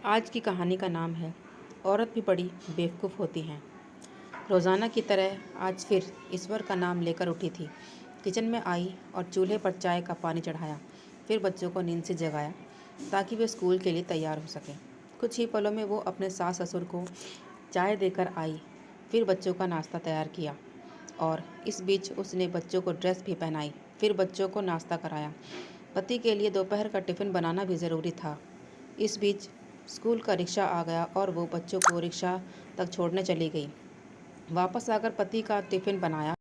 आज की कहानी का नाम है औरत भी बड़ी बेवकूफ़ होती हैं। रोज़ाना की तरह आज फिर ईश्वर का नाम लेकर उठी थी। किचन में आई और चूल्हे पर चाय का पानी चढ़ाया। फिर बच्चों को नींद से जगाया ताकि वे स्कूल के लिए तैयार हो सकें। कुछ ही पलों में वो अपने सास ससुर को चाय देकर आई। फिर बच्चों का नाश्ता तैयार किया और इस बीच उसने बच्चों को ड्रेस भी पहनाई। फिर बच्चों को नाश्ता कराया। पति के लिए दोपहर का टिफ़िन बनाना भी ज़रूरी था। इस बीच स्कूल का रिक्शा आ गया और वो बच्चों को रिक्शा तक छोड़ने चली गई। वापस आकर पति का टिफ़िन बनाया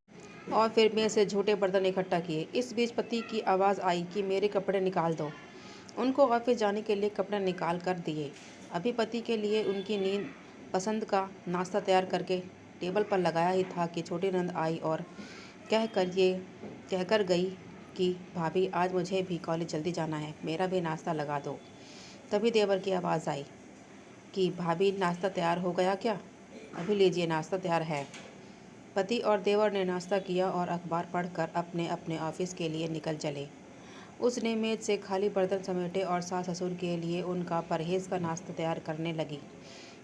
और फिर मेज़ से झूठे बर्तन इकट्ठा किए। इस बीच पति की आवाज़ आई कि मेरे कपड़े निकाल दो। उनको ऑफिस जाने के लिए कपड़े निकाल कर दिए। अभी पति के लिए उनकी नींद पसंद का नाश्ता तैयार करके टेबल पर लगाया ही था कि छोटी नंद आई और कहकर गई कि भाभी आज मुझे भी कॉलेज जल्दी जाना है, मेरा भी नाश्ता लगा दो। तभी देवर की आवाज़ आई कि भाभी नाश्ता तैयार हो गया क्या? अभी लीजिए, नाश्ता तैयार है। पति और देवर ने नाश्ता किया और अखबार पढ़कर अपने अपने ऑफिस के लिए निकल चले। उसने मेज से खाली बर्तन समेटे और सास ससुर के लिए उनका परहेज़ का नाश्ता तैयार करने लगी।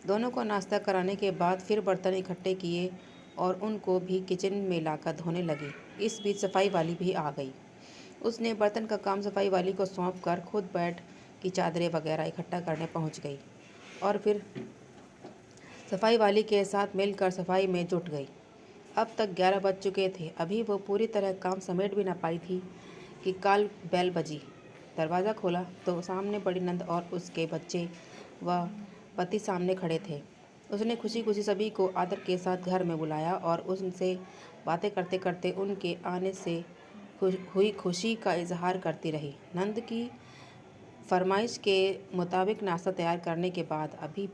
दोनों को नाश्ता कराने के बाद फिर बर्तन इकट्ठे किए और उनको भी किचन में लाकर धोने लगी। इस बीच सफाई वाली भी आ गई। उसने बर्तन का काम सफाई वाली को सौंप कर खुद बेड की चादरें वगैरह इकट्ठा करने पहुंच गई और फिर सफाई वाली के साथ मिलकर सफाई में जुट गई। अब तक 11 बज चुके थे। अभी वो पूरी तरह काम समेट भी ना पाई थी कि कॉल बेल बजी। दरवाज़ा खोला तो सामने बड़ी नंद और उसके बच्चे व पति सामने खड़े थे। उसने खुशी खुशी सभी को आदर के साथ घर में बुलाया और उनसे बातें करते करते उनके आने से हुई खुशी का इजहार करती रही। नंद की फरमाइश के मुताबिक नाश्ता तैयार करने के बाद अभी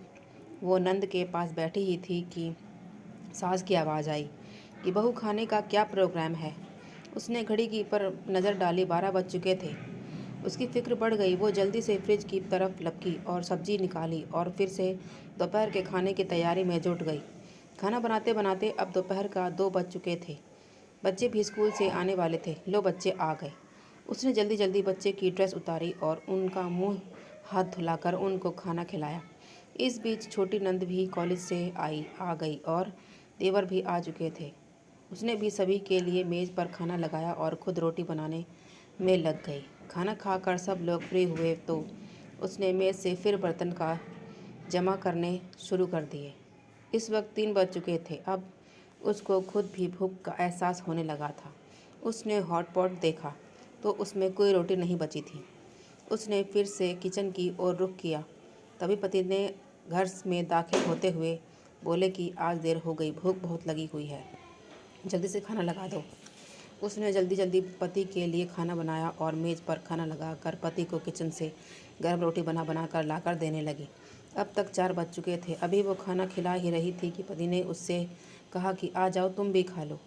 वो नंद के पास बैठी ही थी कि सास की आवाज़ आई कि बहू खाने का क्या प्रोग्राम है। उसने घड़ी की पर नज़र डाली, 12 बज चुके थे। उसकी फिक्र बढ़ गई। वो जल्दी से फ्रिज की तरफ लपकी और सब्जी निकाली और फिर से दोपहर के खाने की तैयारी में जुट गई। खाना बनाते बनाते अब दोपहर का 2 बज चुके थे। बच्चे भी स्कूल से आने वाले थे। लो बच्चे आ गए। उसने जल्दी जल्दी बच्चे की ड्रेस उतारी और उनका मुंह हाथ धुलाकर उनको खाना खिलाया। इस बीच छोटी नंद भी कॉलेज से आ गई और देवर भी आ चुके थे। उसने भी सभी के लिए मेज़ पर खाना लगाया और खुद रोटी बनाने में लग गई। खाना खाकर सब लोग फ्री हुए तो उसने मेज़ से फिर बर्तन का जमा करने शुरू कर दिए। इस वक्त 3 बज चुके थे। अब उसको खुद भी भूख का एहसास होने लगा था। उसने हॉट पॉट देखा तो उसमें कोई रोटी नहीं बची थी। उसने फिर से किचन की ओर रुख किया। तभी पति ने घर में दाखिल होते हुए बोले कि आज देर हो गई, भूख बहुत लगी हुई है, जल्दी से खाना लगा दो। उसने जल्दी जल्दी पति के लिए खाना बनाया और मेज़ पर खाना लगाकर पति को किचन से गर्म रोटी बना कर लाकर देने लगी। अब तक 4 बज चुके थे। अभी वो खाना खिला ही रही थी कि पति ने उससे कहा कि आ जाओ, तुम भी खा लो।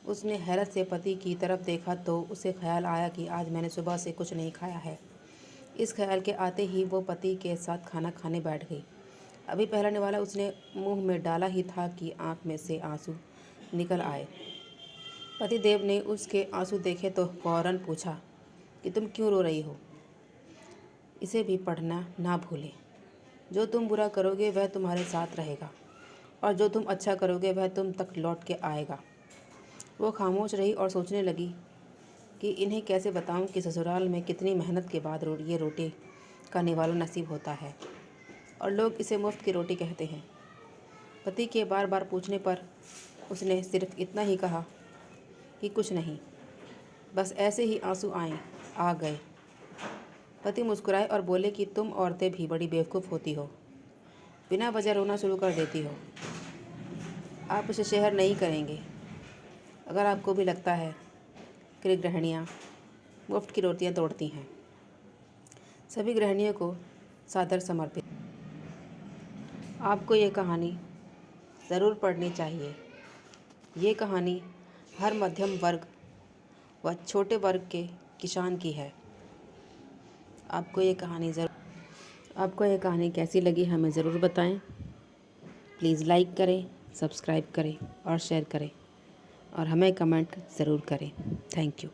उसने हैरत से पति की तरफ देखा तो उसे ख्याल आया कि आज मैंने सुबह से कुछ नहीं खाया है। इस ख्याल के आते ही वो पति के साथ खाना खाने बैठ गई। अभी पहला निवाला उसने मुंह में डाला ही था कि आंख में से आंसू निकल आए। पति देव ने उसके आंसू देखे तो फौरन पूछा कि तुम क्यों रो रही हो? इसे भी पढ़ना ना भूलें। जो तुम बुरा करोगे वह तुम्हारे साथ रहेगा और जो तुम अच्छा करोगे वह तुम तक लौट के आएगा। वो खामोश रही और सोचने लगी कि इन्हें कैसे बताऊं कि ससुराल में कितनी मेहनत के बाद ये रोटी का निवाला नसीब होता है और लोग इसे मुफ्त की रोटी कहते हैं। पति के बार बार पूछने पर उसने सिर्फ इतना ही कहा कि कुछ नहीं, बस ऐसे ही आंसू आ गए। पति मुस्कुराए और बोले कि तुम औरतें भी बड़ी बेवकूफ़ होती हो, बिना वजह रोना शुरू कर देती हो। आप उसे शेयर नहीं करेंगे अगर आपको भी लगता है कि गृहिणियाँ मुफ्त की रोटियाँ तोड़ती हैं। सभी गृहिणियों को सादर समर्पित। आपको ये कहानी ज़रूर पढ़नी चाहिए। ये कहानी हर मध्यम वर्ग व छोटे वर्ग के किसान की है। आपको ये कहानी कैसी लगी हमें ज़रूर बताएं। प्लीज़ लाइक करें, सब्सक्राइब करें और शेयर करें और हमें कमेंट ज़रूर करें। Thank you.